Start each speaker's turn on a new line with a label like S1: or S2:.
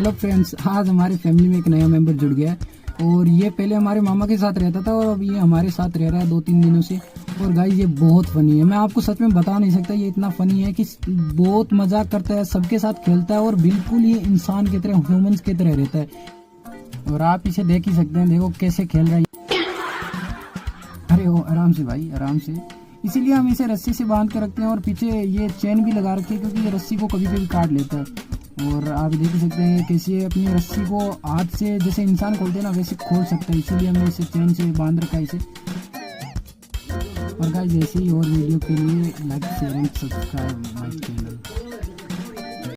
S1: Hello friends, आज हमारी family में एक नया मेंबर जुड़ गया है और ये पहले हमारे मामा के साथ रहता था और अब ये हमारे साथ रह रहा है 2-3 दिनों से। और गाइस ये बहुत फनी है, मैं आपको सच में बता नहीं सकता, ये इतना फनी है कि बहुत मजाक करता है, सबके साथ खेलता है और बिल्कुल ये इंसान की तरह, ह्यूमंस की तरह रहता है। और आप इसे देख ही सकते हैं, देखो कैसे खेल रहा है। अरे वो आराम से भाई, आराम से। इसीलिए हम इसे रस्सी से बांध कर रखते हैं और पीछे ये चेन भी लगा रखी है क्योंकि ये रस्सी को कभी कभी काट लेता है। और आप देख सकते हैं कैसे अपनी रस्सी को हाथ से जैसे इंसान खोलते हैं ना वैसे खोल सकता है, इसीलिए हमने इसे चेन से बांध रखा है इसे। और गाइस ऐसे ही और वीडियो के लिए like share and subscribe my channel.